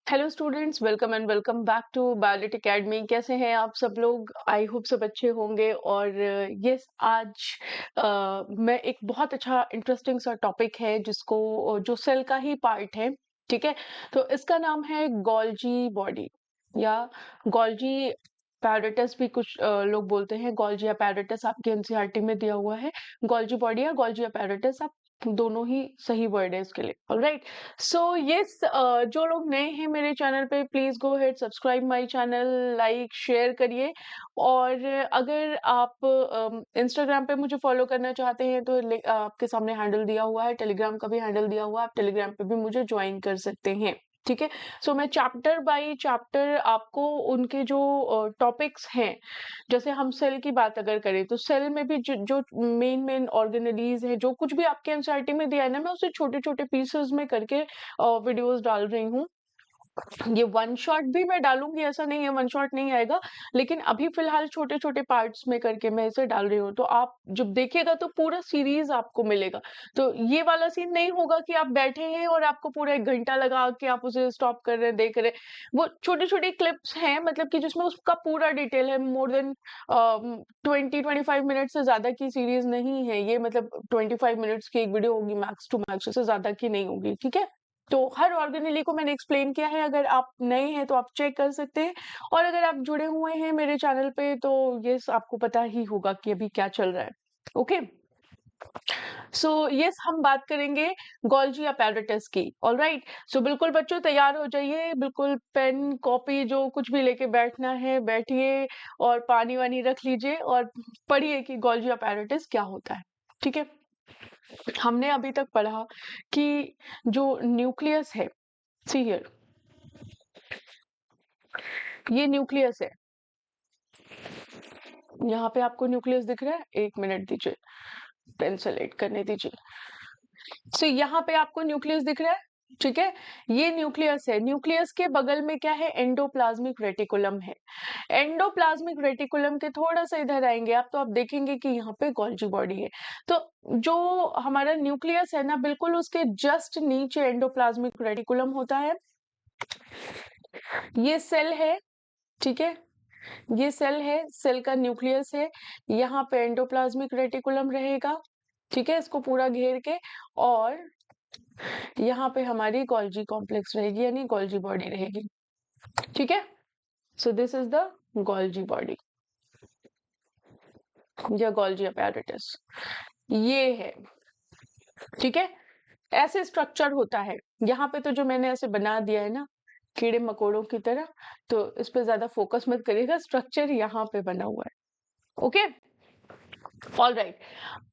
Hello students, welcome and welcome back to Biolit academy. कैसे हैं आप सब लोग? आई होप सब अच्छे होंगे। और यस, आज मैं एक बहुत अच्छा इंटरेस्टिंग सा टॉपिक है जिसको जो सेल का ही पार्ट है, ठीक है। तो इसका नाम है गोल्जी बॉडी या गोल्जी पैरेटस भी कुछ लोग बोलते हैं। गोल्जी अपैरेटस आपके एनसीईआरटी में दिया हुआ है। गोल्जी बॉडी या गोल्जी अपैरेटस, आप दोनों ही सही वर्ड है इसके लिए। ऑलराइट। सो यस, जो लोग नए हैं मेरे चैनल पे, please go head subscribe my channel, like share करिए। और अगर आप इंस्टाग्राम पे मुझे फॉलो करना चाहते हैं तो आपके सामने हैंडल दिया हुआ है, टेलीग्राम का भी हैंडल दिया हुआ है, आप टेलीग्राम पे भी मुझे ज्वाइन कर सकते हैं, ठीक है। सो मैं चैप्टर बाय चैप्टर आपको उनके जो टॉपिक्स हैं, जैसे हम सेल की बात अगर करें तो सेल में भी जो मेन मेन ऑर्गेनेलीज है, जो कुछ भी आपके एनसीईआरटी में दिया है ना, मैं उसे छोटे छोटे पीसेस में करके वीडियोस डाल रही हूँ। ये वन शॉट भी मैं डालूंगी, ऐसा नहीं है वन शॉट नहीं आएगा, लेकिन अभी फिलहाल छोटे छोटे पार्ट्स में करके मैं इसे डाल रही हूँ। तो आप जब देखिएगा तो पूरा सीरीज आपको मिलेगा। तो ये वाला सीन नहीं होगा कि आप बैठे हैं और आपको पूरा 1 घंटा लगा के आप उसे स्टॉप कर रहे हैं, देख रहे हैं। वो छोटी छोटी क्लिप्स हैं, मतलब कि जिसमें उसका पूरा डिटेल है। मोर देन 20-25 मिनट से ज्यादा की सीरीज नहीं है ये, मतलब 25 मिनट्स की एक वीडियो होगी मैक्स टू मैक्स, उससे ज्यादा की नहीं होगी, ठीक है। तो हर ऑर्गेनेली को मैंने एक्सप्लेन किया है। अगर आप नए हैं तो आप चेक कर सकते हैं, और अगर आप जुड़े हुए हैं मेरे चैनल पे तो ये आपको पता ही होगा कि अभी क्या चल रहा है। ओके। सो यस, हम बात करेंगे गोल्जी अपैरेटस की। ऑलराइट। सो बिल्कुल बच्चों तैयार हो जाइए, बिल्कुल पेन कॉपी जो कुछ भी लेके बैठना है बैठिए, और पानी वानी रख लीजिए और पढ़िए कि गोल्जी अपैरेटस क्या होता है, ठीक है। हमने अभी तक पढ़ा कि जो न्यूक्लियस है, सी हियर, ये न्यूक्लियस है। यहाँ पे आपको न्यूक्लियस दिख रहा है? 1 मिनट दीजिए, पेन सेलेक्ट करने दीजिए। सो यहाँ पे आपको न्यूक्लियस दिख रहा है, ठीक है। ये न्यूक्लियस है। न्यूक्लियस के बगल में क्या है? एंडोप्लाज्मिक रेटिकुलम है। एंडोप्लाज्मिक रेटिकुलम के थोड़ा सा इधर आएंगे आप तो आप देखेंगे कि यहाँ पे गोल्जी बॉडी है। तो जो हमारा न्यूक्लियस है ना, बिल्कुल उसके जस्ट नीचे एंडोप्लाज्मिक रेटिकुलम होता है। ये सेल है, ठीक है। ये सेल है, सेल का न्यूक्लियस है। यहाँ पे एंडोप्लाज्मिक रेटिकुलम रहेगा, ठीक है, इसको पूरा घेर के। और यहाँ पे हमारी गोल्जी कॉम्प्लेक्स रहेगी, यानी गोल्जी बॉडी रहेगी, ठीक है। So this is the Golgi body या गोल्जी अपैरेटस, ये है, ठीक है। ऐसे स्ट्रक्चर होता है। यहाँ पे तो जो मैंने ऐसे बना दिया है ना, कीड़े मकोड़ों की तरह, तो इस पे ज्यादा फोकस मत करिएगा, स्ट्रक्चर यहाँ पे बना हुआ है। Okay, alright.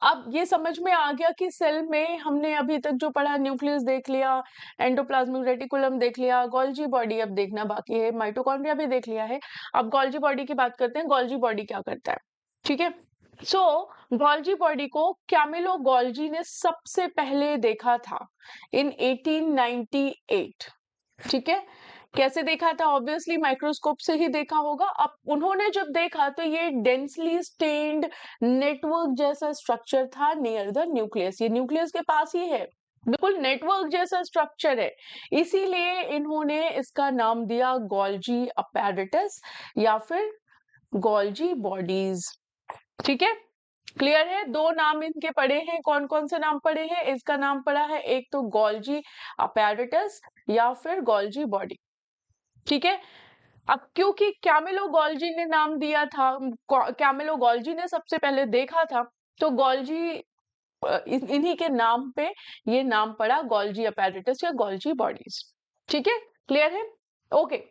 अब ये समझ में आ गया कि सेल में हमने अभी तक जो पढ़ा, न्यूक्लियस देख लिया, एंडोप्लाज्मिक रेटिकुलम देख लिया, गोल्जी बॉडी अब देखना बाकी है, माइटोकॉन्ड्रिया भी देख लिया है। अब गोल्जी बॉडी की बात करते हैं। गोल्जी बॉडी क्या करता है, ठीक है। सो गोल्जी बॉडी को कैमिलो गोल्जी ने सबसे पहले देखा था इन 1898, ठीक है। कैसे देखा था? ऑब्वियसली माइक्रोस्कोप से ही देखा होगा। अब उन्होंने जब देखा तो ये डेंसली स्टेन्ड नेटवर्क जैसा स्ट्रक्चर था नियर द न्यूक्लियस। ये न्यूक्लियस के पास ही है, बिल्कुल नेटवर्क जैसा स्ट्रक्चर है। इसीलिए इन्होंने इसका नाम दिया गोल्जी अपैरेटस या फिर गोल्जी बॉडीज, ठीक है। क्लियर है? दो नाम इनके पड़े हैं। कौन कौन से नाम पड़े हैं? इसका नाम पड़ा है एक तो गोल्जी अपैरेटस या फिर गोल्जी बॉडी, ठीक है। अब क्योंकि कैमिलो गोल्जी ने नाम दिया था, कैमिलो गोल्जी ने सबसे पहले देखा था, तो गोल्जी इन्हीं के नाम पे ये नाम पड़ा गोल्जी अपैरेटस या गोल्जी बॉडीज, ठीक है। क्लियर है? ओके।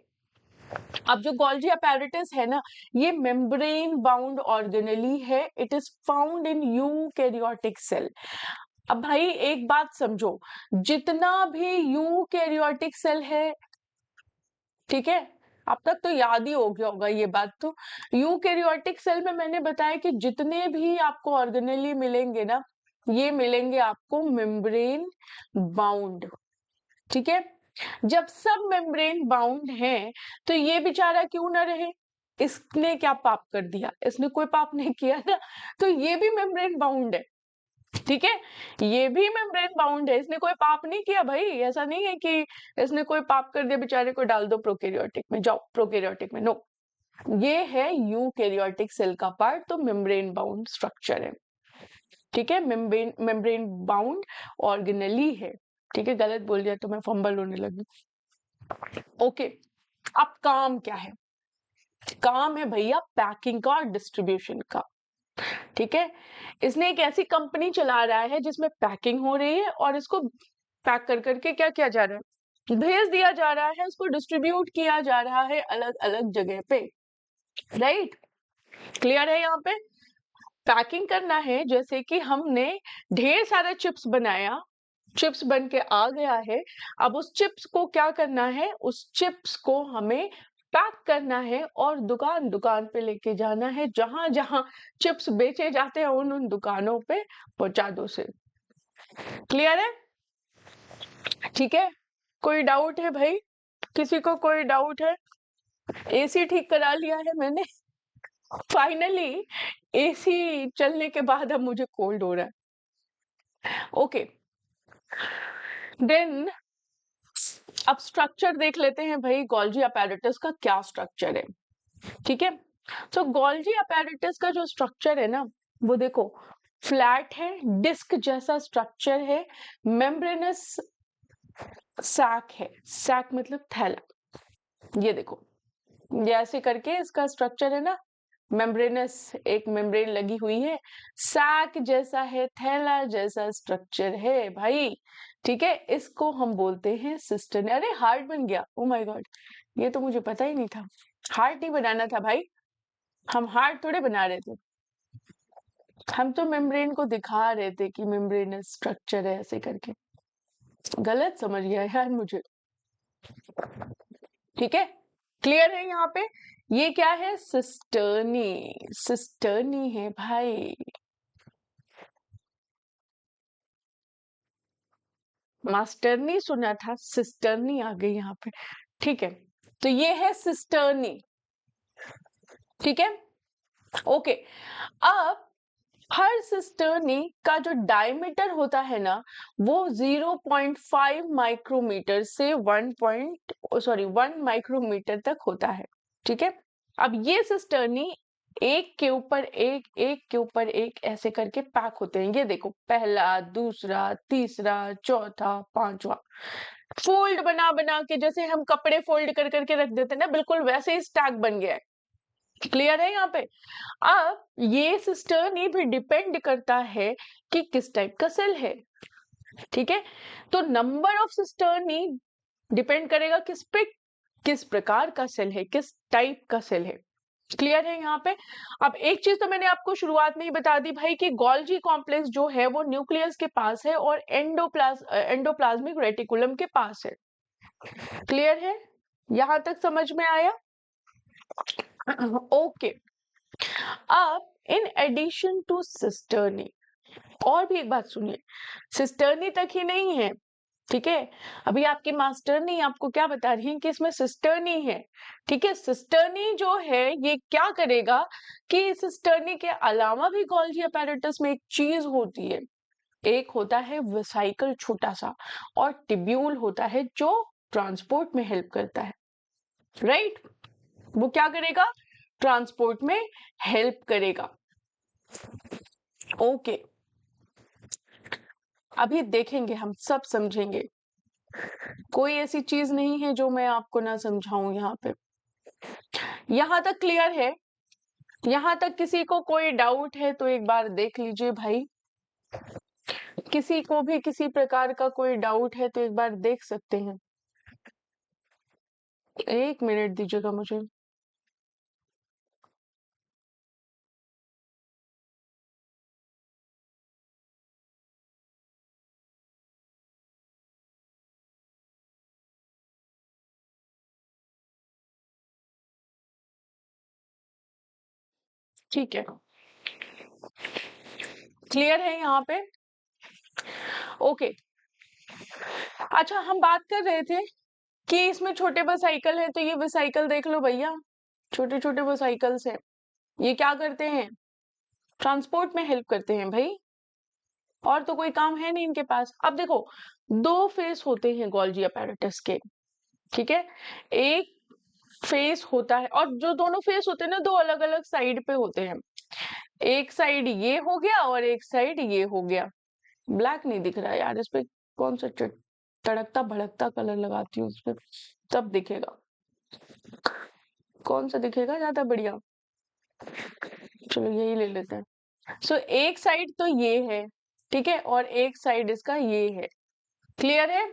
अब जो गोल्जी अपैरेटस है ना, ये मेम्ब्रेन बाउंड ऑर्गेनेली है। It is found in eukaryotic cell. अब भाई एक बात समझो, जितना भी यूकैरियोटिक सेल है, ठीक है, अब तक तो याद ही हो गया होगा ये बात। तो यूकैरियोटिक सेल में मैंने बताया कि जितने भी आपको ऑर्गेनेली मिलेंगे ना, ये मिलेंगे आपको मेम्ब्रेन बाउंड, ठीक है। जब सब मेम्ब्रेन बाउंड है तो ये बेचारा क्यों ना रहे? इसने क्या पाप कर दिया? इसने कोई पाप नहीं किया ना, तो ये भी मेम्ब्रेन बाउंड है, ठीक है, ये भी मेम्ब्रेन बाउंड है, इसने कोई पाप नहीं किया भाई, ऐसा नहीं है कि इसने कोई पाप कर दिया बेचारे को डाल दो प्रोकैरियोटिक में, जाओ प्रोकैरियोटिक में, नो, ये है यूकैरियोटिक सेल का पार्ट, तो मेम्ब्रेन बाउंड स्ट्रक्चर है। ठीक है, मेम्ब्रेन बाउंड ऑर्गेनेली है। ठीक है, गलत बोल दिया तो मैं फंबल होने लगी। ओके, अब काम क्या है? काम है भैया पैकिंग का और डिस्ट्रीब्यूशन का। ठीक है, इसने एक ऐसी कंपनी चला रहा है जिसमें पैकिंग हो रही है और इसको पैक कर करके क्या किया जा रहा है, भेज दिया जा रहा है, उसको डिस्ट्रीब्यूट किया जा रहा है अलग अलग जगह पे। राइट, क्लियर है? यहाँ पे पैकिंग करना है, जैसे कि हमने ढेर सारा चिप्स बनाया, चिप्स बन के आ गया है, अब उस चिप्स को क्या करना है, उस चिप्स को हमें पैक करना है और दुकान दुकान पे लेके जाना है, जहां जहां चिप्स बेचे जाते हैं उन उन दुकानों पे पहुंचा दो से। क्लियर है? ठीक है, कोई डाउट है भाई? किसी को कोई डाउट है? एसी ठीक करा लिया है मैंने फाइनली, एसी चलने के बाद अब मुझे कोल्ड हो रहा है। ओके, देन अब स्ट्रक्चर देख लेते हैं भाई, गोल्जी अपैरेटस का क्या स्ट्रक्चर है। ठीक है, तो गोल्जी अपैरेटस का जो स्ट्रक्चर है ना, वो देखो फ्लैट है, डिस्क जैसा स्ट्रक्चर है, मेम्ब्रेनस सैक है, सैक मतलब थैला, ये देखो, ये ऐसे करके इसका स्ट्रक्चर है ना, मेम्ब्रेनस, एक मेम्ब्रेन लगी हुई है, सैक जैसा है, थैला जैसा स्ट्रक्चर है भाई। ठीक है, इसको हम बोलते हैं सिस्टर्न। अरे हार्ट बन गया, ओ माय गॉड, ये तो मुझे पता ही नहीं था। हार्ट नहीं बनाना था भाई, हम हार्ट थोड़े बना रहे थे, हम तो मेम्ब्रेन को दिखा रहे थे कि मेम्ब्रेनस स्ट्रक्चर है ऐसे करके। गलत समझ गया यार मुझे। ठीक है, क्लियर है? यहाँ पे ये क्या है, सिस्टर्नी, सिस्टर्नी है भाई। मास्टरनी सुना था, सिस्टरनी आ गई यहाँ पे। ठीक है, तो ये है सिस्टर्नी। ठीक है, ओके, अब हर सिस्टर्नी का जो डायमीटर होता है ना, वो 0.5 माइक्रोमीटर से 1 माइक्रोमीटर तक होता है। ठीक है, अब ये सिस्टर्नी एक के ऊपर एक, एक के ऊपर एक ऐसे करके पैक होते हैं। ये देखो, पहला, दूसरा, तीसरा, चौथा, पांचवा, फोल्ड बना बना के, जैसे हम कपड़े फोल्ड कर करके रख देते हैं ना, बिल्कुल वैसे ही स्टैक बन गया है। क्लियर है यहाँ पे? अब ये सिस्टर्नी भी डिपेंड करता है कि किस टाइप का सेल है। ठीक है, तो नंबर ऑफ सिस्टर्नी डिपेंड करेगा किस पे, किस प्रकार का सेल है, किस टाइप का सेल है। क्लियर है यहाँ पे? अब एक चीज तो मैंने आपको शुरुआत में ही बता दी भाई कि गोल्जी कॉम्प्लेक्स जो है वो न्यूक्लियस के पास है और एंडोप्लाज्मिक रेटिकुलम के पास है। क्लियर है? यहां तक समझ में आया? ओके, अब इन एडिशन टू सिस्टर्नी, और भी एक बात सुनिए, सिस्टर्नी तक ही नहीं है। ठीक है, अभी आपकी मास्टरनी आपको क्या बता रही है कि इसमें सिस्टर्नी है। ठीक है, सिस्टर्नी जो है ये क्या करेगा कि सिस्टर्नी के अलावा भी गोल्जी अपैरेटस में एक चीज होती है, एक होता है वेसाइकल छोटा सा, और टिब्यूल होता है जो ट्रांसपोर्ट में हेल्प करता है। राइट, वो क्या करेगा, ट्रांसपोर्ट में हेल्प करेगा। ओके, अभी देखेंगे, हम सब समझेंगे, कोई ऐसी चीज नहीं है जो मैं आपको ना समझाऊं यहाँ पे। यहां तक क्लियर है? यहां तक किसी को कोई डाउट है तो एक बार देख लीजिए भाई, किसी को भी किसी प्रकार का कोई डाउट है तो एक बार देख सकते हैं। 1 मिनट दीजिएगा मुझे। ठीक है, क्लियर है यहाँ पे? ओके, अच्छा हम बात कर रहे थे कि इसमें छोटे वेसाइकल है, तो ये वेसाइकल देख लो भैया, छोटे छोटे वेसाइकल्स हैं, ये क्या करते हैं, ट्रांसपोर्ट में हेल्प करते हैं भाई। और तो कोई काम है नहीं इनके पास। अब देखो, दो फेस होते हैं गोल्जी अपैरेटस के, ठीक है। एक फेस होता है, और जो दोनों फेस होते हैं ना, दो अलग अलग साइड पे होते हैं। एक साइड ये हो गया और एक साइड ये हो गया। ब्लैक नहीं दिख रहा है यार, इस पे कौन सा तड़कता भड़कता कलर लगाती हूँ, उस पे तब दिखेगा। कौन सा दिखेगा ज्यादा बढ़िया? चलो यही ले लेते हैं। सो एक साइड तो ये है, ठीक है, और एक साइड इसका ये है। क्लियर है?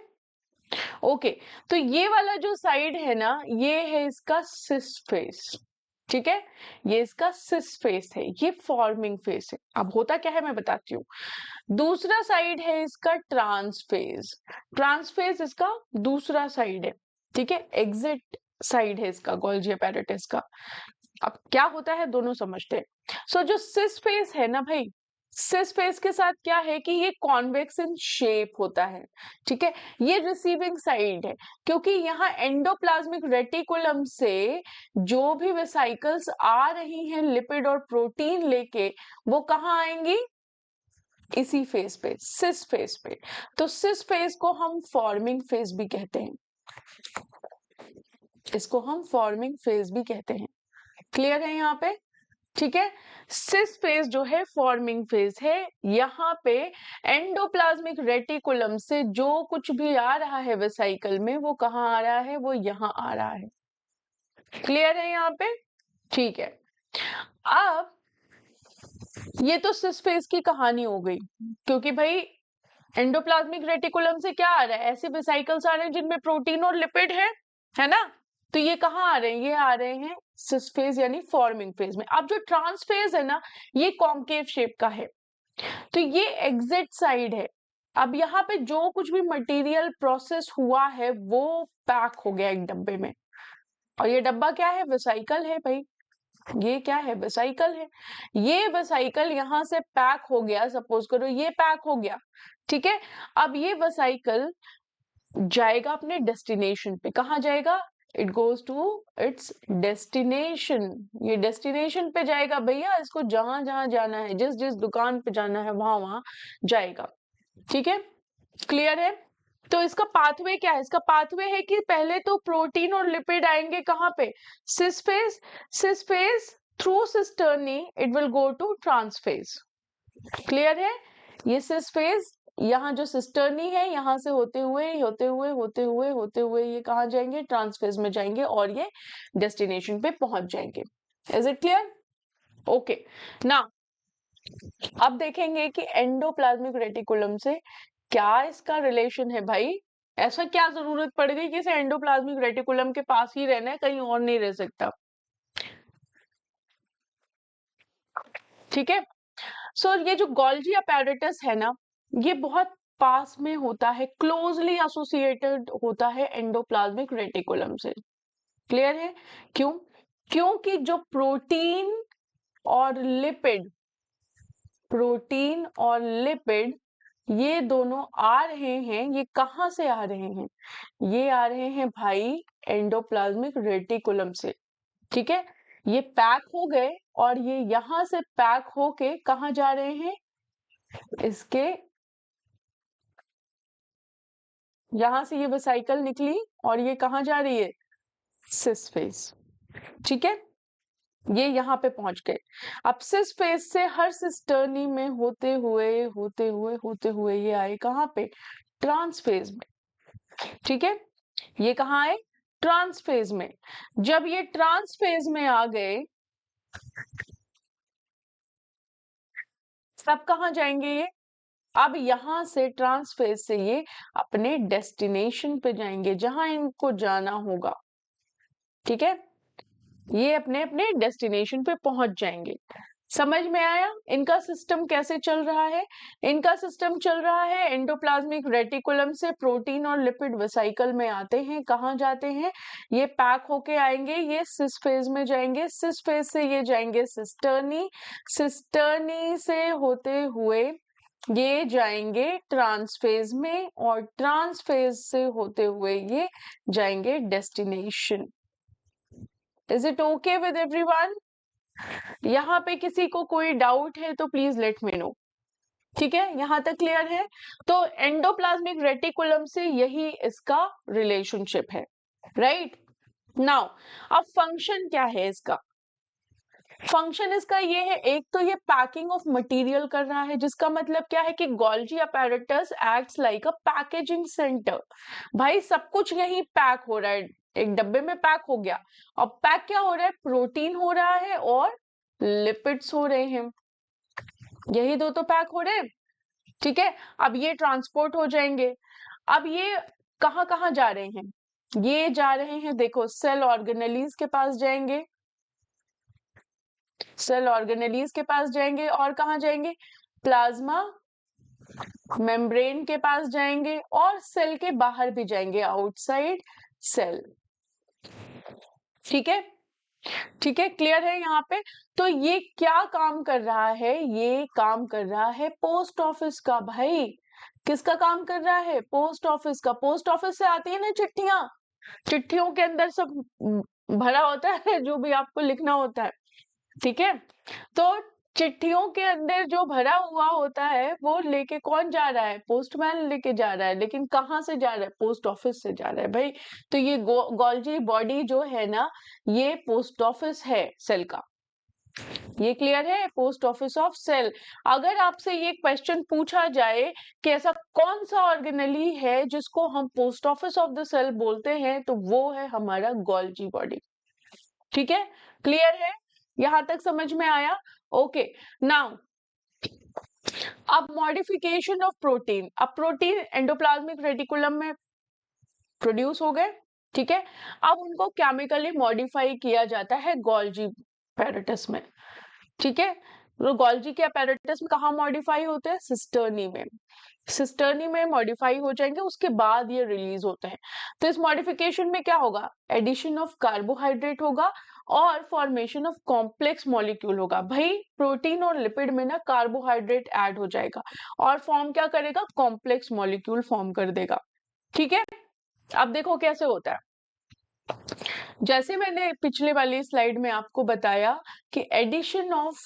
ओके। तो ये वाला जो साइड है ना, ये है इसका सिस फेस, ठीक है। ये इसका सिस फेस है, ये फॉर्मिंग फेस है। अब होता क्या है मैं बताती हूँ। दूसरा साइड है इसका ट्रांस फेज। ट्रांस फेज इसका दूसरा साइड है, ठीक है। एग्जिट साइड है इसका गोल्जी अपैरेटस का। अब क्या होता है दोनों समझते हैं। सो जो सिस फेस है ना भाई, सिस फेस के साथ क्या है कि ये कॉन्वेक्स इन शेप होता है, ठीक है। ये रिसीविंग साइड है, क्योंकि यहाँ एंडोप्लाज्मिक रेटिकुलम से जो भी वेसाइकल्स आ रही हैं लिपिड और प्रोटीन लेके, वो कहाँ आएंगी? इसी फेस पे, सिस फेस पे। तो सिस फेस को हम फॉर्मिंग फेस भी कहते हैं, इसको हम फॉर्मिंग फेस भी कहते हैं। क्लियर है यहाँ पे? ठीक है। सिस फेज जो है फॉर्मिंग फेज है। यहाँ पे एंडोप्लाज्मिक रेटिकुलम से जो कुछ भी आ रहा है वेसाइकल में, वो कहाँ आ रहा है? वो यहाँ आ रहा है। क्लियर है यहाँ पे? ठीक है। अब ये तो सिस फेज की कहानी हो गई, क्योंकि भाई एंडोप्लाज्मिक रेटिकुलम से क्या आ रहा है? ऐसे वेसाइकल्स आ रहे हैं जिनमें प्रोटीन और लिपिड है ना। तो ये कहाँ आ रहे हैं? ये आ रहे हैं सिस फेज यानी फॉर्मिंग फेज में। अब जो ट्रांस फेज है ना, ये कॉन्केव शेप का है, तो ये एग्जिट साइड है। अब यहाँ पे जो कुछ भी मटेरियल प्रोसेस हुआ है वो पैक हो गया एक डब्बे में, और ये डब्बा क्या है? वेसाइकल है भाई। ये क्या है? वेसाइकल है। ये वेसाइकल यहाँ से पैक हो गया, सपोज करो ये पैक हो गया, ठीक है। अब ये वेसाइकल जाएगा अपने डेस्टिनेशन पे। कहाँ जाएगा? It goes to its destination. ये डेस्टिनेशन पे जाएगा भैया, इसको जहां जहां जाना है, जिस जिस दुकान पे जाना है, वहां वहां जाएगा, ठीक है। क्लियर है? तो इसका पाथवे क्या है? इसका पाथवे है कि पहले तो प्रोटीन और लिपिड आएंगे कहाँ पे? Cis face. Cis face through cisternae it will go to trans face. Clear है? ये सिस फेज, यहाँ जो सिस्टर्नी है, यहाँ से होते हुए ये कहाँ जाएंगे? ट्रांसफेज में जाएंगे, और ये डेस्टिनेशन पे पहुंच जाएंगे। Is it clear? ओके। ना अब देखेंगे कि एंडोप्लाज्मिक रेटिकुलम से क्या इसका रिलेशन है भाई। ऐसा क्या जरूरत पड़ गई कि इसे एंडोप्लाज्मिक रेटिकुलम के पास ही रहना है, कहीं और नहीं रह सकता? ठीक है। सो ये जो गोल्जी अपैरेटस है ना, ये बहुत पास में होता है, क्लोजली एसोसिएटेड होता है एंडोप्लाज्मिक रेटिकुलम से। क्लियर है? क्यों? क्योंकि जो प्रोटीन और लिपिड ये दोनों आ रहे हैं, ये कहाँ से आ रहे हैं? ये आ रहे हैं भाई एंडोप्लाज्मिक रेटिकुलम से, ठीक है। ये पैक हो गए, और ये यहां से पैक होके कहाँ जा रहे हैं? इसके यहां से ये वेसाइकल निकली, और ये कहाँ जा रही है? सिस फेस, ठीक है। ये यहाँ पे पहुंच गए। अब सिस फेस से हर सिस्टर्नी में होते हुए ये आए कहाँ पे? ट्रांस फेज में, ठीक है। ये कहाँ आए? ट्रांस फेज में। जब ये ट्रांस फेज में आ गए, सब कहाँ जाएंगे ये? अब यहां से ट्रांस फेज से ये अपने डेस्टिनेशन पे जाएंगे, जहां इनको जाना होगा, ठीक है। ये अपने अपने डेस्टिनेशन पे पहुंच जाएंगे। समझ में आया इनका सिस्टम कैसे चल रहा है? इनका सिस्टम चल रहा है, एंडोप्लाज्मिक रेटिकुलम से प्रोटीन और लिपिड वेसाइकल में आते हैं। कहाँ जाते हैं? ये पैक होके आएंगे, ये सिस फेज में जाएंगे, सिस फेज से ये जाएंगे सिस्टर्नी, सिस्टर्नी से होते हुए ये जाएंगे ट्रांसफेज में, और ट्रांसफेज से होते हुए ये जाएंगे destination. Is it okay with everyone? यहाँ पे किसी को कोई डाउट है तो प्लीज लेट मी नो। ठीक है, यहां तक क्लियर है। तो एंडोप्लाज्मिक रेटिकुलम से यही इसका रिलेशनशिप है, राइट। नाउ अब फंक्शन क्या है इसका? फंक्शन इसका ये है, एक तो ये पैकिंग ऑफ मटेरियल कर रहा है, जिसका मतलब क्या है कि गोल्जी अपैरेटस एक्ट्स लाइक अ पैकेजिंग सेंटर। भाई सब कुछ यही पैक हो रहा है, एक डब्बे में पैक हो गया। अब पैक क्या हो रहा है? प्रोटीन हो रहा है और लिपिड्स हो रहे हैं, यही दो तो पैक हो रहे हैं, ठीक है। अब ये ट्रांसपोर्ट हो जाएंगे। अब ये कहाँ कहाँ जा रहे हैं? ये जा रहे हैं, देखो सेल ऑर्गेनेलीज के पास जाएंगे, सेल ऑर्गेनेलीज के पास जाएंगे, और कहाँ जाएंगे? प्लाज्मा मेम्ब्रेन के पास जाएंगे, और सेल के बाहर भी जाएंगे, आउटसाइड सेल। ठीक है, ठीक है, क्लियर है यहाँ पे। तो ये क्या काम कर रहा है? ये काम कर रहा है पोस्ट ऑफिस का। भाई किसका काम कर रहा है? पोस्ट ऑफिस का। पोस्ट ऑफिस से आती है ना चिट्ठियां, चिट्ठियों के अंदर सब भरा होता है जो भी आपको लिखना होता है, ठीक है। तो चिट्ठियों के अंदर जो भरा हुआ होता है वो लेके कौन जा रहा है? पोस्टमैन लेके जा रहा है। लेकिन कहाँ से जा रहा है? पोस्ट ऑफिस से जा रहा है भाई। तो ये गोल्जी बॉडी जो है ना, ये पोस्ट ऑफिस है सेल का। ये क्लियर है? Post office of cell. अगर आपसे ये क्वेश्चन पूछा जाए कि ऐसा कौन सा ऑर्गेनेली है जिसको हम post office of the cell बोलते हैं, तो वो है हमारा गोल्जी बॉडी। ठीक है, क्लियर है? यहां तक समझ में आया? ओके, नाउ अब मॉडिफिकेशन ऑफ प्रोटीन। अब प्रोटीन एंडोप्लाज्मिक रेटिकुलम में प्रोड्यूस हो गए, ठीक है। अब उनको केमिकली मॉडिफाई किया जाता है गोल्जी पैरेटस में, ठीक है। तो गोल्जी के apparatus में कहाँ मॉडिफाई होते हैं? सिस्टर्नी में। सिस्टर्नी में मॉडिफाई हो जाएंगे, उसके बाद ये रिलीज होते हैं। तो इस मॉडिफिकेशन में क्या होगा? एडिशन ऑफ कार्बोहाइड्रेट होगा और फॉर्मेशन ऑफ कॉम्प्लेक्स मॉलिक्यूल होगा। भाई प्रोटीन और लिपिड में ना कार्बोहाइड्रेट ऐड हो जाएगा और फॉर्म क्या करेगा? कॉम्प्लेक्स मॉलिक्यूल फॉर्म कर देगा, ठीक है। अब देखो कैसे होता है। जैसे मैंने पिछले वाली स्लाइड में आपको बताया कि एडिशन ऑफ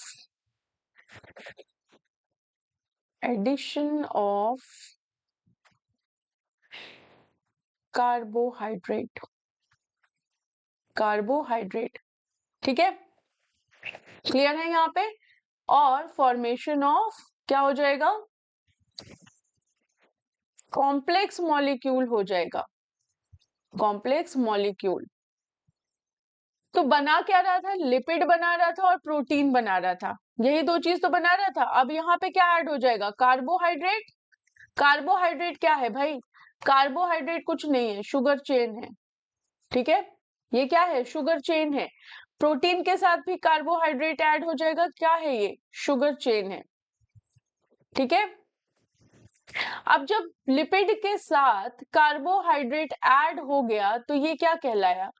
कार्बोहाइड्रेट, कार्बोहाइड्रेट, ठीक है, क्लियर है यहाँ पे। और फॉर्मेशन ऑफ क्या हो जाएगा? कॉम्प्लेक्स मॉलिक्यूल हो जाएगा, कॉम्प्लेक्स मॉलिक्यूल। तो बना क्या रहा था? लिपिड बना रहा था और प्रोटीन बना रहा था, यही दो चीज तो बना रहा था। अब यहाँ पे क्या ऐड हो जाएगा? कार्बोहाइड्रेट। कार्बोहाइड्रेट क्या है भाई? कार्बोहाइड्रेट कुछ नहीं है, शुगर चेन है, ठीक है। ये क्या है? शुगर चेन है। प्रोटीन के साथ भी कार्बोहाइड्रेट ऐड हो जाएगा, क्या है ये? शुगर चेन है, ठीक है। अब जब लिपिड के साथ कार्बोहाइड्रेट ऐड हो गया तो ये क्या कहलाया?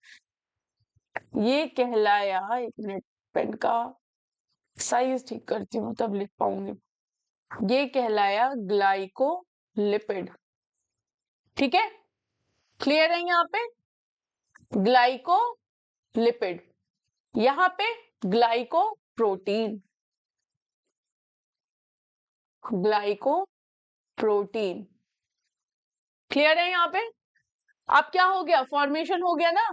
ये कहलाया, एक मिनट पेन का साइज ठीक करती हूँ तब लिख पाऊंगी। ये कहलाया ग्लाइकोलिपिड, ठीक है, क्लियर है यहाँ पे? ग्लाइकोलिपिड, यहाँ पे glyco protein, glyco protein, clear है यहाँ पे? अब क्या हो गया? फॉर्मेशन हो गया ना,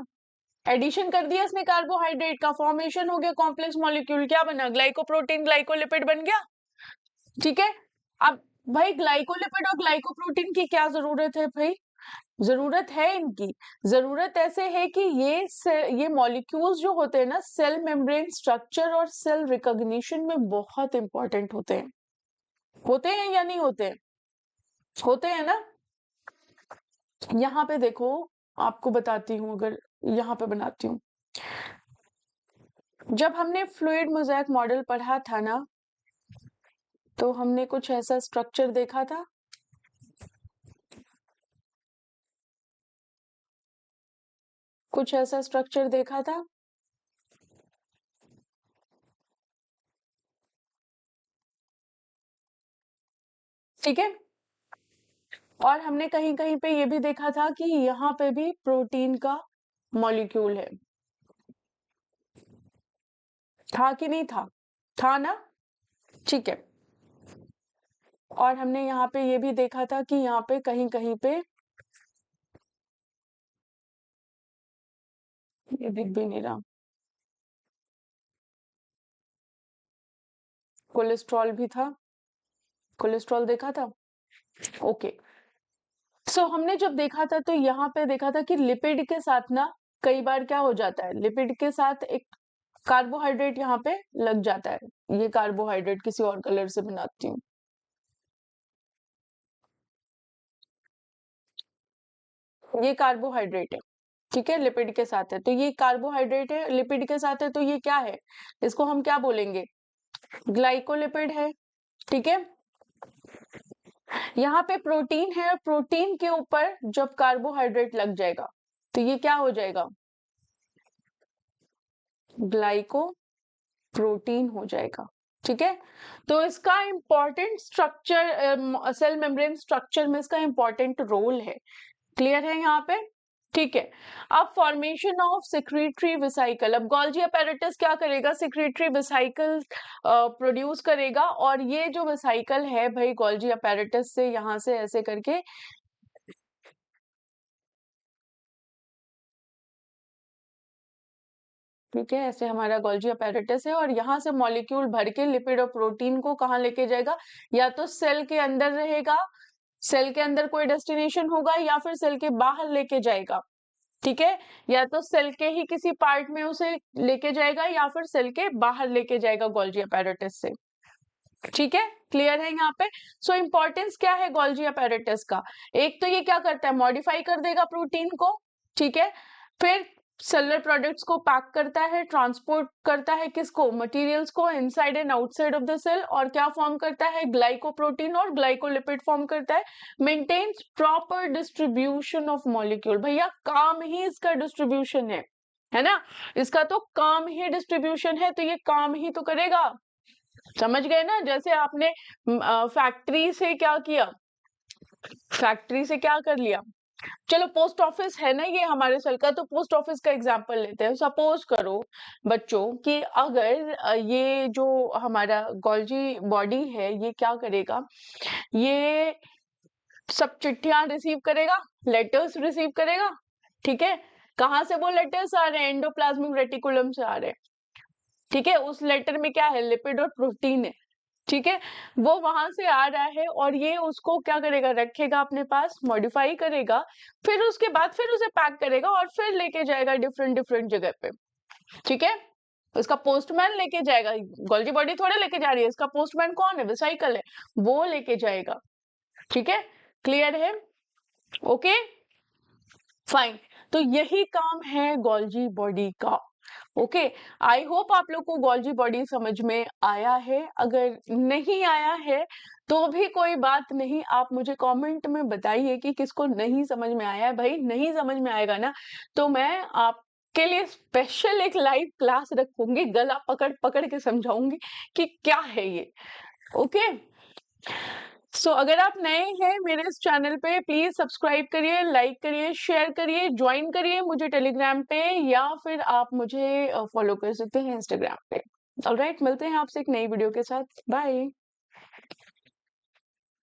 एडिशन कर दिया इसने कार्बोहाइड्रेट का, फॉर्मेशन हो गया कॉम्प्लेक्स मॉलिक्यूल, क्या बना? ग्लाइकोप्रोटीन, ग्लाइकोलिपिड बन गया, ठीक है। अब भाई ग्लाइकोलिपिड और ग्लाइकोप्रोटीन की क्या जरूरत है भाई? जरूरत है इनकी। जरूरत ऐसे है कि ये मॉलिक्यूल्स जो होते हैं ना, सेल मेम्ब्रेन स्ट्रक्चर और सेल रिकॉग्निशन में बहुत इंपॉर्टेंट होते हैं या नहीं होते हैं? होते हैं ना। यहाँ पे देखो, आपको बताती हूँ, अगर यहाँ पे बनाती हूँ। जब हमने फ्लूइड मोज़ेक मॉडल पढ़ा था ना, तो हमने कुछ ऐसा स्ट्रक्चर देखा था, कुछ ऐसा स्ट्रक्चर देखा था, ठीक है। और हमने कहीं कहीं पे ये भी देखा था कि यहाँ पे भी प्रोटीन का मॉलिक्यूल है, था कि नहीं था? था ना, ठीक है। और हमने यहाँ पे ये भी देखा था कि यहाँ पे कहीं कहीं पे ये दिख भी नहीं रहा, कोलेस्ट्रॉल भी था, कोलेस्ट्रॉल देखा था। ओके, सो हमने जब देखा था तो यहाँ पे देखा था कि लिपिड के साथ ना कई बार क्या हो जाता है, लिपिड के साथ एक कार्बोहाइड्रेट यहाँ पे लग जाता है। ये कार्बोहाइड्रेट किसी और कलर से बनाती हूँ, ये कार्बोहाइड्रेट है, ठीक है, लिपिड के साथ है, तो ये कार्बोहाइड्रेट है, लिपिड के साथ है, तो ये क्या है, इसको हम क्या बोलेंगे, ग्लाइकोलिपिड है, ठीक है। यहाँ पे प्रोटीन है, प्रोटीन के ऊपर जब कार्बोहाइड्रेट लग जाएगा तो ये क्या हो जाएगा, ग्लाइको प्रोटीन हो जाएगा, ठीक है। तो इसका important structure, cell membrane structure में इसका इंपॉर्टेंट रोल है, क्लियर है यहाँ पे, ठीक है। अब फॉर्मेशन ऑफ सेक्रेटरी वेसिकल, अब गोल्जी अपैरेटस क्या करेगा, सेक्रेटरी वेसिकल प्रोड्यूस करेगा, और ये जो वेसिकल है भाई गोल्जी अपैरेटस से यहाँ से ऐसे करके ठीक है, ऐसे हमारा गोल्जी अपैरेटस है, और यहाँ से मॉलिक्यूल भर के लिपिड और प्रोटीन को कहाँ लेके जाएगा, या तो सेल के अंदर रहेगा, सेल के अंदर कोई डेस्टिनेशन होगा, या फिर सेल के बाहर लेके जाएगा, ठीक है, या तो सेल के ही किसी पार्ट में उसे लेके जाएगा या फिर सेल के बाहर लेके जाएगा गोल्जी अपैरेटस से, ठीक है, क्लियर है यहाँ पे। सो इंपॉर्टेंस क्या है गोल्जी अपैरेटस का, एक तो ये क्या करता है, मॉडिफाई कर देगा प्रोटीन को, ठीक है, फिर सेलुलर प्रोडक्ट्स को पैक करता है, ट्रांसपोर्ट करता है किसको, मटेरियल्स को, inside and outside of the cell, और क्या फॉर्म करता है, ग्लाइकोप्रोटीन और ग्लाइकोलिपिड फॉर्म करता है, maintains proper distribution of molecule, भैया काम ही इसका डिस्ट्रीब्यूशन है ना, इसका तो काम ही डिस्ट्रीब्यूशन है, तो ये काम ही तो करेगा, समझ गए ना, जैसे आपने फैक्ट्री से क्या किया, फैक्ट्री से क्या कर लिया, चलो पोस्ट ऑफिस है ना ये हमारे सेल का, तो पोस्ट ऑफिस का एग्जांपल लेते हैं, सपोज करो बच्चों कि अगर ये जो हमारा गोल्जी बॉडी है ये क्या करेगा, ये सब चिट्ठियां रिसीव करेगा, लेटर्स रिसीव करेगा, ठीक है, कहाँ से वो लेटर्स आ रहे हैं, एंडोप्लाज्मिक रेटिकुलम से आ रहे हैं, ठीक है, उस लेटर में क्या है, लिपिड और प्रोटीन है, ठीक है, वो वहां से आ रहा है, और ये उसको क्या करेगा, रखेगा अपने पास, मॉडिफाई करेगा, फिर उसके बाद फिर उसे पैक करेगा और फिर लेके जाएगा डिफरेंट डिफरेंट जगह पे, ठीक है, उसका पोस्टमैन लेके जाएगा, गोल्जी बॉडी थोड़े लेके जा रही है, इसका पोस्टमैन कौन है, वेसिकल है, वो लेके जाएगा, ठीक है, क्लियर है, ओके फाइन, तो यही काम है गोल्जी बॉडी का, ओके, आई होप आप लोग को गोल्जी बॉडी समझ में आया है, अगर नहीं आया है तो भी कोई बात नहीं, आप मुझे कमेंट में बताइए कि किसको नहीं समझ में आया है, भाई नहीं समझ में आएगा ना तो मैं आपके लिए स्पेशल एक लाइव क्लास रखूंगी, गला पकड़ पकड़ के समझाऊंगी कि क्या है ये, ओके। सो अगर आप नए हैं मेरे इस चैनल पे, प्लीज सब्सक्राइब करिए, लाइक करिए, शेयर करिए, ज्वाइन करिए मुझे टेलीग्राम पे, या फिर आप मुझे फॉलो कर सकते हैं इंस्टाग्राम पे। ऑलराइट, मिलते हैं आपसे एक नई वीडियो के साथ, बाय।